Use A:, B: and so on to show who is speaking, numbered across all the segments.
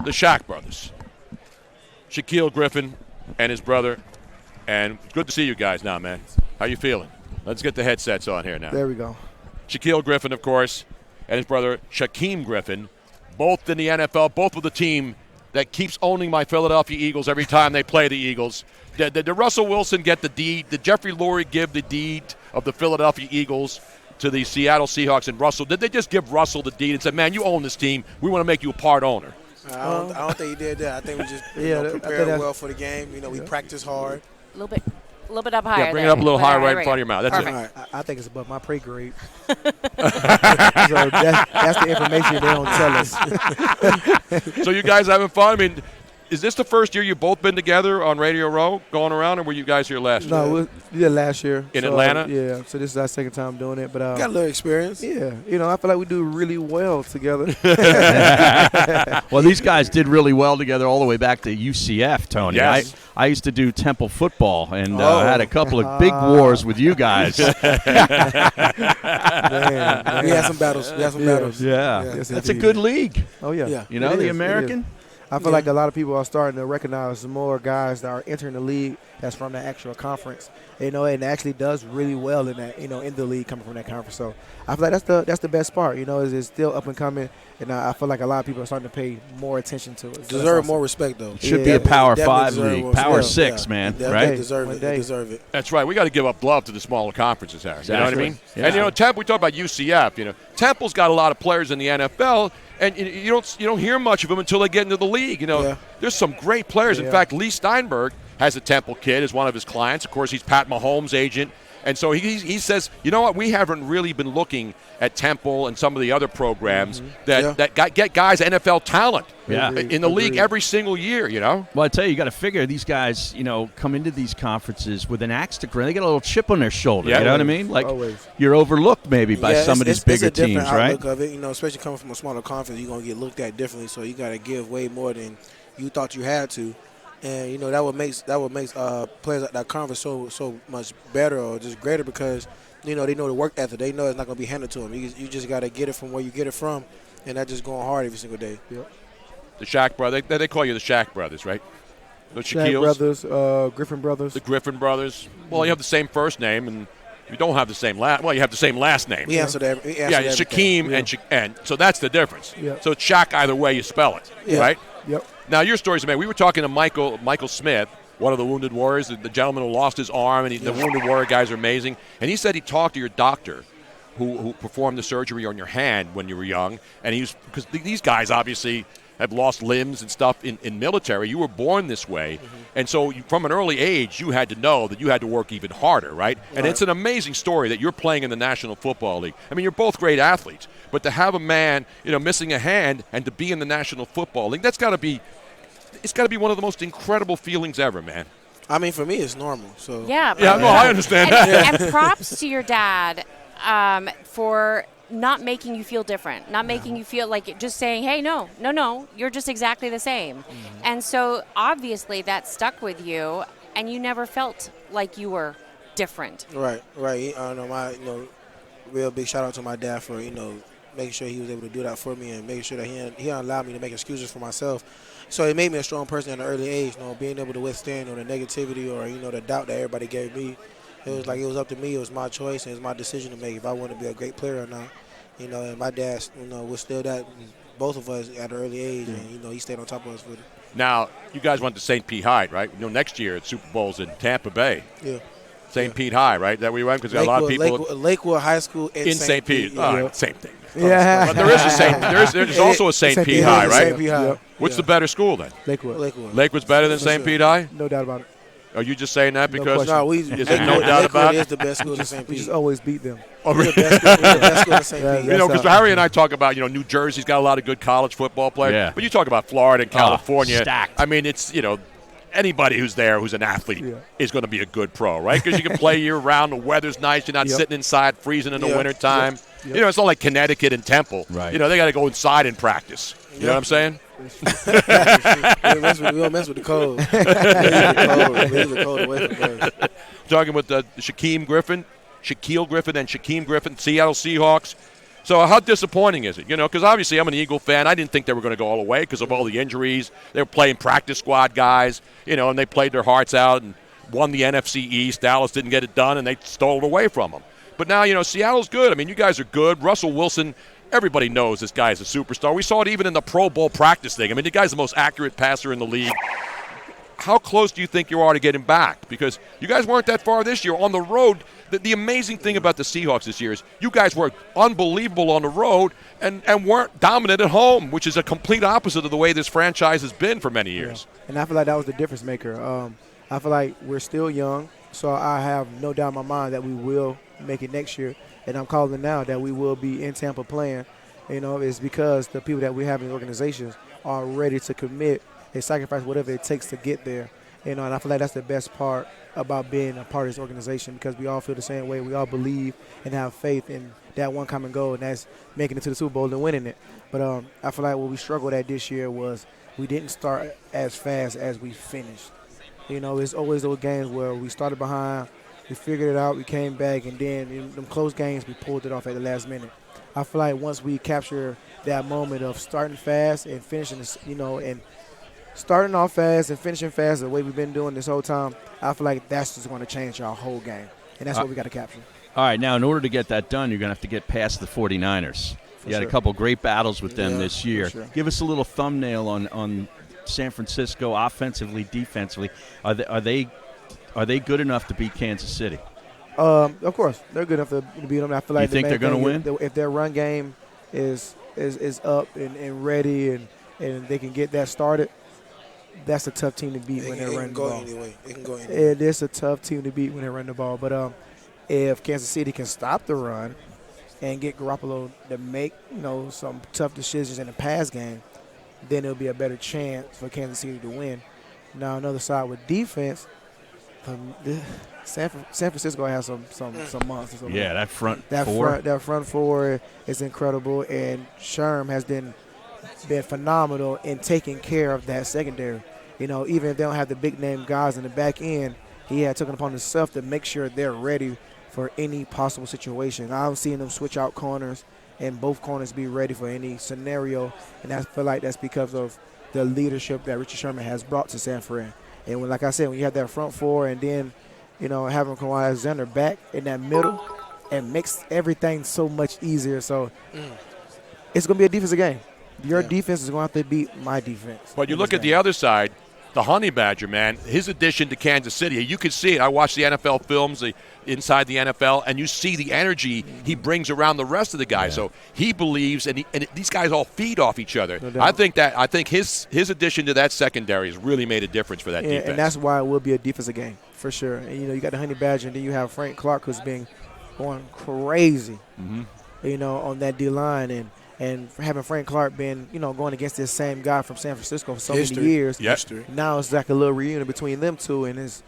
A: the Shack brothers, Shaquille Griffin and his brother. And it's good to see you guys now, man. How you feeling? Let's get the headsets on here now.
B: There we go.
A: Shaquille Griffin, of course, and his brother Shaquem Griffin, both in the NFL, both with the team that keeps owning my Philadelphia Eagles every time they play the Eagles. Did Russell Wilson get the deed? Did Jeffrey Lurie give the deed of the Philadelphia Eagles to the Seattle Seahawks and Russell? Did they just give Russell the deed and say, man, you own this team. We want to make you a part owner?
C: I don't think he did that. I think we just prepared well for the game. We practiced hard.
D: A little bit up higher.
A: Yeah, bring it up a little higher right in front of your mouth. That's
D: Perfect.
A: it.
B: I think it's above my pay grade. So that's the information they don't tell us.
A: So you guys having fun? I mean, is this the first year you've both been together on Radio Row going around, or were you guys here last year?
B: No, we did last year.
A: In Atlanta?
B: Yeah, so this is our second time doing it. But
C: got a little experience.
B: Yeah, I feel like we do really well together.
E: Well, these guys did really well together all the way back to UCF, Tony.
A: Yes.
E: I used to do Temple football, and had a couple of big wars with you guys.
B: Man.
C: We had some battles.
E: Yeah.
B: Yes,
E: That's a good league.
B: Oh, yeah.
C: Yeah.
E: You know,
B: It
E: the
B: is,
E: American?
B: I feel like a lot of people are starting to recognize more guys that are entering the league that's from the actual conference, and actually does really well in that, in the league coming from that conference. So I feel like that's the best part, is it's still up and coming, and I feel like a lot of people are starting to pay more attention to it. So
C: Deserve more respect, though.
E: It should be a Power 5
C: deserve
E: league,
C: more
E: Power
C: respect.
E: 6, man,
C: They
E: right?
C: deserve it. They deserve it.
A: That's right. We got to give up love to the smaller conferences, Harry. You know what I mean?
E: Yeah.
A: And Temple. We talk about UCF. Temple's got a lot of players in the NFL, and you don't hear much of them until they get into the league. There's some great players.
B: Yeah.
A: In fact, Lee Steinberg has a Temple kid as one of his clients. Of course, he's Pat Mahomes' agent. And so he says, you know what, we haven't really been looking at Temple and some of the other programs that get guys NFL talent in the league every single year,
E: Well, I tell you got to figure these guys, come into these conferences with an axe to grind. They got a little chip on their shoulder, you know what I mean? Like, you're overlooked maybe by some of these bigger teams, right?
C: It's a different outlook of it. Especially coming from a smaller conference, you're going to get looked at differently, so you got to give way more than you thought you had to. And that would make players at that conference so much better or just greater because they know the work ethic. They know it's not going to be handed to them. You just got to get it from where you get it from, and that's just going hard every single day.
B: Yep.
A: The Shack brothers. They call you the Shack brothers, right? The
B: Shack brothers, Griffin brothers.
A: The Griffin brothers. Well, you have the same first name, and you don't have the same last. Well, you have the same last name.
C: We answered everything.
A: It's Shaquem and so that's the difference.
B: Yep.
A: So it's Shack either way you spell it, right?
B: Yep.
A: Now, your story's amazing. We were talking to Michael Smith, one of the Wounded Warriors, the gentleman who lost his arm, and the Wounded Warrior guys are amazing. And he said he talked to your doctor who performed the surgery on your hand when you were young. And because these guys obviously have lost limbs and stuff in military. You were born this way. Mm-hmm. And so from an early age, you had to know that you had to work even harder, right? And it's an amazing story that you're playing in the National Football League. I mean, you're both great athletes. But to have a man, missing a hand and to be in the National Football League, it's got to be one of the most incredible feelings ever, man.
C: I mean, for me, it's normal. So
A: I understand.
D: And props to your dad for not making you feel different, not making you feel like just saying, hey, no, you're just exactly the same. Mm-hmm. And so obviously that stuck with you, and you never felt like you were different.
C: Right. Real big shout out to my dad for making sure he was able to do that for me and making sure that he allowed me to make excuses for myself. So it made me a strong person at an early age, being able to withstand the negativity or the doubt that everybody gave me. It was like it was up to me. It was my choice and it was my decision to make if I wanted to be a great player or not. And my dad, withstood that, both of us at an early age, and he stayed on top of us with it.
A: Now, you guys went to St. Pete High, right? Next year at Super Bowl's in Tampa Bay.
C: Yeah.
A: St. Pete High, right? That we went because a lot of people
C: Lakewood High School in
A: St. Pete.
C: Yeah.
A: Same thing.
B: Yeah.
A: But there's also a St. Pete High, right?
C: St. Pete High.
B: Yep.
A: What's the better school then?
B: Lakewood.
A: Lakewood's better than St. Pete High?
B: No doubt about it.
A: Are you just saying that because
B: Lakewood
A: is there no doubt about it?
C: Is the best school in St. Pete.
B: We just always beat them.
A: Oh, really?
C: The best school in St. Pete.
A: Because Harry and I talk about, New Jersey's got a lot of good college football players.
E: Yeah.
A: But you talk about Florida and California.
E: Stacked.
A: I mean, it's, anybody who's there who's an athlete is going to be a good pro, right? Because you can play year-round. The weather's nice. You're not sitting inside freezing in the wintertime.
B: Yep.
A: It's not like Connecticut and Temple.
E: Right.
A: They got to go inside and practice. You know what I'm saying?
C: We don't mess with the cold. Leave the cold away from us.
A: Talking with Shaquille Griffin and Shaquem Griffin, Seattle Seahawks. So how disappointing is it? Because obviously I'm an Eagle fan. I didn't think they were going to go all the way because of all the injuries. They were playing practice squad guys, and they played their hearts out and won the NFC East. Dallas didn't get it done, and they stole it away from them. But now, Seattle's good. I mean, you guys are good. Russell Wilson, everybody knows this guy is a superstar. We saw it even in the Pro Bowl practice thing. I mean, the guy's the most accurate passer in the league. How close do you think you are to getting back? Because you guys weren't that far this year on the road. The amazing thing about the Seahawks this year is you guys were unbelievable on the road and weren't dominant at home, which is a complete opposite of the way this franchise has been for many years.
B: Yeah. And I feel like that was the difference maker. I feel like we're still young, so I have no doubt in my mind that we will make it next year. And I'm calling now that we will be in Tampa playing. It's because the people that we have in the organizations are ready to commit and sacrifice whatever it takes to get there. And I feel like that's the best part about being a part of this organization because we all feel the same way. We all believe and have faith in that one common goal, and that's making it to the Super Bowl and winning it. But I feel like what we struggled at this year was we didn't start as fast as we finished. It's always those games where we started behind, we figured it out, we came back, and then in them close games, we pulled it off at the last minute. I feel like once we capture that moment of starting fast and finishing, and starting off fast and finishing fast the way we've been doing this whole time, I feel like that's just going to change our whole game, and that's what we got to capture.
E: All right, now in order to get that done, you're going to have to get past the 49ers. You had a couple great battles with them this year.
B: Sure.
E: Give us a little thumbnail on San Francisco offensively, defensively. Are they good enough to beat Kansas City?
B: Of course, they're good enough to beat them. I feel like
E: you think they're going to win?
B: If their run game is up and ready and they can get that started, that's a tough team to beat when they're running the ball.
C: It can go anyway.
B: It is a tough team to beat when they run the ball. But if Kansas City can stop the run and get Garoppolo to make some tough decisions in the pass game, then it'll be a better chance for Kansas City to win. Now, another side with defense, San Francisco has some monsters.
E: Yeah, that front
B: four is incredible, and Sherm has been phenomenal in taking care of that secondary. Even if they don't have the big name guys in the back end, he had taken upon himself to make sure they're ready for any possible situation. I'm seeing them switch out corners and both corners be ready for any scenario, and I feel like that's because of the leadership that Richard Sherman has brought to San Fran. And like I said, when you have that front four and then having Kawhi Alexander back in that middle, it makes everything so much easier. So it's going to be a defensive game. Your defense is going to have to beat my defense.
A: But you look at the other side, the Honey Badger, man, his addition to Kansas City, you can see it. I watch the NFL films inside the NFL, and you see the energy he brings around the rest of the guys. So he believes, and these guys all feed off each other. No doubt. I think his addition to that secondary has really made a difference for that defense.
B: And that's why it will be a defensive game, for sure. And, you got the Honey Badger, and then you have Frank Clark, who's been going crazy, on that D-line. And having Frank Clark been, going against this same guy from San Francisco for so many years, now it's like a little reunion between them two, and it's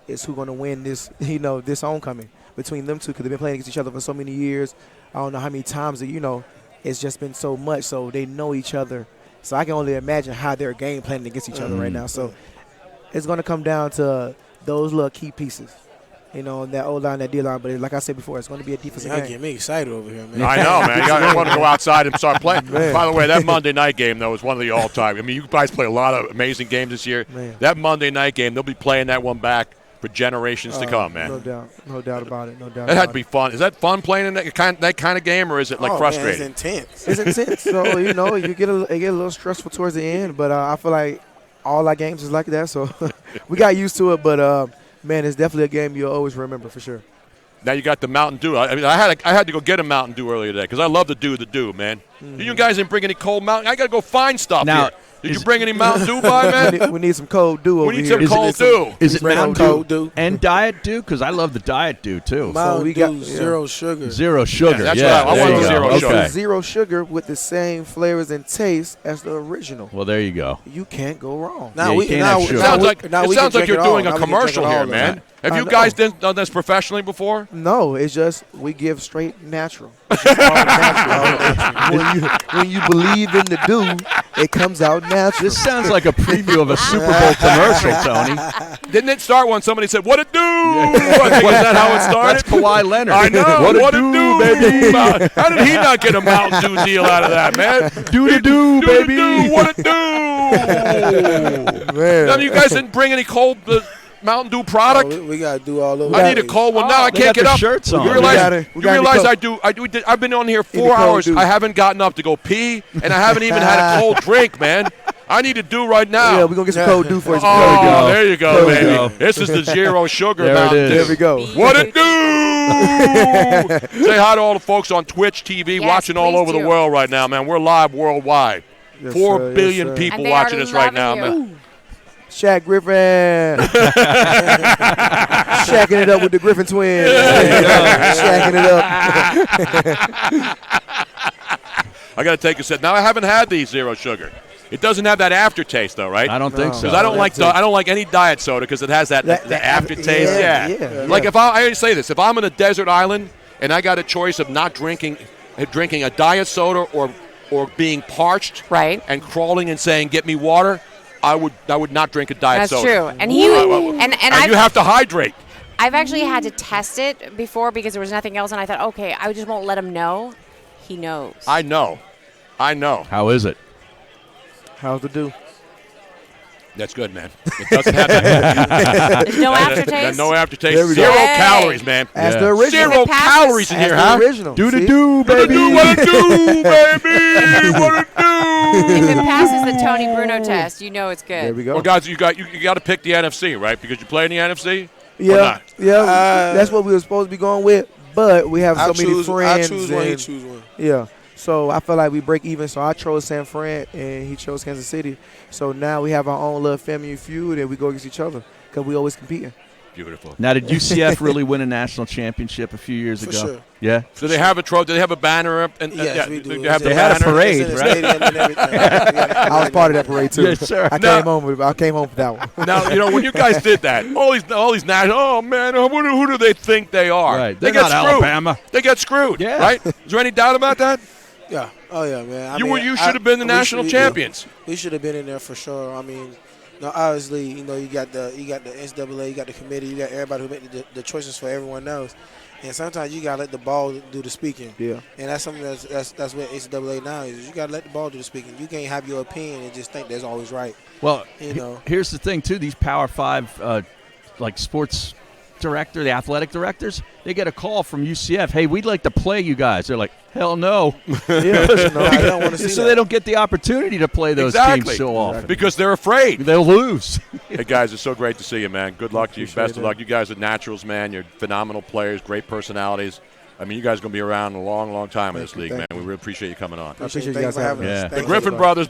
B: who's going to win this, this homecoming between them two because they've been playing against each other for so many years. I don't know how many times it's just been so much, so they know each other. So I can only imagine how they're game planning against each other right now. So it's going to come down to those little key pieces. That O-line, that D-line. But like I said before, it's going to be a defensive game.
C: Get me excited over here, man.
A: I know, man. I want to go outside and start playing. By the way, that Monday night game, though, is one of the all-time. I mean, you guys play a lot of amazing games this year. Man. That Monday night game, they'll be playing that one back for generations to come, man.
B: No doubt about it.
A: That had to be fun. Is that fun playing in that kind of game, or is it frustrating?
C: Man, it's intense.
B: It's intense. So, you get a little stressful towards the end, but I feel like all our games is like that. So we got used to it, but man, it's definitely a game you'll always remember for sure.
A: Now you got the Mountain Dew. I mean, I had to go get a Mountain Dew earlier today because I love the Dew, man. You guys didn't bring any cold Mountain. I got to go find stuff here. Did you bring any Mountain Dew by, man?
B: We need some cold Dew over here.
A: We need some cold Dew.
E: Is it Mountain Dew and Diet Dew? Because I love the Diet Dew, too.
C: Mountain Dew, zero sugar.
E: Zero sugar.
A: That's right. I want the zero sugar.
B: It's zero sugar with the same flavors and taste as the original.
E: Well, there you go.
B: You can't go wrong.
A: It sounds like you're doing a commercial here, man. Have you guys done this professionally before?
B: No, it's just we give straight natural. It's just all natural. when you believe in the do, it comes out natural.
E: This sounds like a preview of a Super Bowl commercial, Tony.
A: Didn't it start when somebody said, "What it do?" Is that how it started?
E: That's Kawhi Leonard.
A: I know.
E: What it do,
A: baby? How did he not get a Mountain Dew deal out of that, man?
E: Do, baby.
A: What it do?
B: Man.
A: None of you guys didn't bring any cold Mountain Dew product.
C: We gotta do all over.
A: I need a cold one now. I
E: they
A: can't
E: got
A: get
E: the
A: up.
E: shirts on.
A: You realize,
B: We gotta
A: I've been on here
B: Need
A: 4
B: a cold
A: hours.
B: Dew.
A: I haven't gotten up to go pee, and I haven't even had a cold drink, man. I need to do right now.
B: Yeah, we're going to get some cold Dew for you.
A: Oh, there you go,
B: There we
A: baby.
B: go.
A: This is the zero sugar
E: There it
A: Mountain
E: is.
A: Dew.
B: There we go.
A: What it do? Say hi to all the folks on Twitch TV
D: Yes,
A: watching all
D: please
A: over the
D: do.
A: world right now, man. We're live worldwide.
B: Yes,
A: 4
B: sir, yes,
A: billion
B: sir.
A: people
D: And they
A: watching
D: are
A: us right now,
D: loving
A: man.
D: you.
B: Shaq Griffin. Shacking it up with the Griffin Twins. Shacking it up.
A: I got to take a sip. Now I haven't had the zero sugar. It doesn't have that aftertaste, though, right?
E: I don't think so.
A: Because I don't like any diet soda because it has that aftertaste.
B: Yeah.
A: Like if I always say this, if I'm on a desert island and I got a choice of not drinking a diet soda or being parched,
D: Right.
A: and crawling and saying get me water, I would not drink a diet
D: That's
A: soda.
D: true. And he and
A: You have to hydrate.
D: I've actually had to test it before because there was nothing else, and I thought, okay, I just won't let him know. He knows.
A: I know.
E: How is it?
B: How's the do?
A: That's good, man. It doesn't have that.
D: There's no aftertaste.
A: No aftertaste.
B: There we go.
A: Zero
D: Hey.
A: calories, man.
B: As
E: Yeah.
B: the original.
A: Zero
D: If it passes-
A: calories in
B: As
A: here,
B: the
A: huh?
B: original.
E: Do the
B: See?
E: do,
A: What it
E: baby.
A: do, what it do, baby? What it do?
D: If it passes the Tony Bruno test, you know it's good.
B: There we go.
A: Well, guys, you got to pick the NFC, right? Because you play in the NFC.
B: Yeah,
A: not?
B: that's what we were supposed to be going with. But we have so many friends.
C: I choose one. He
B: and-
C: choose one.
B: Yeah. So I feel like we break even. So I chose San Fran and he chose Kansas City. So now we have our own little family feud and we go against each other because we always competing.
A: Beautiful.
E: Now, did UCF really win a national championship a few years
C: For
E: ago?
C: sure.
E: Yeah.
A: Do they have a trophy? Do they have a banner up? And
C: Yes, we do.
A: They have the
E: They had a
A: banner?
E: parade,
C: It's in the
E: right?
C: stadium and everything.
B: I was part of that parade too.
E: Yes, sir.
B: I
A: Now-
B: came home for that one.
A: Now, when you guys did that, all these national, oh man, who do they think they are?
E: Right.
A: They
E: They're
A: get
E: not
A: screwed.
E: Alabama.
A: They get screwed.
E: Yeah.
A: Right? Is there any doubt about that?
C: Yeah. Oh yeah, man.
A: You should have been the national champions.
C: We should have been in there for sure. I mean, no, obviously, you got the NCAA, you got the committee, you got everybody who make the choices for everyone else. And sometimes you gotta let the ball do the speaking.
B: Yeah.
C: And that's something that's what NCAA now is. You gotta let the ball do the speaking. You can't have your opinion and just think that's always right.
E: Well,
C: You know.
E: here's the thing, too. These Power 5, like sports director, the athletic directors, they get a call from UCF. Hey, we'd like to play you guys. They're like, hell no.
C: No, I don't want to see
E: So
C: that.
E: they don't get the opportunity to play those
A: Exactly.
E: teams so often.
A: Because they're afraid.
E: They'll lose.
A: Hey, guys, it's so great to see you, man. Good luck to you.
B: Appreciate
A: Best of
B: it.
A: luck. You guys are naturals, man. You're phenomenal players, great personalities. I mean, you guys are going to be around a long, long time in this league, man. We really appreciate you coming on.
B: I appreciate you
C: Thank
B: guys
C: for
B: having
C: having
B: us.
E: Yeah.
C: us. Thank
A: The
C: you.
A: Griffin brothers.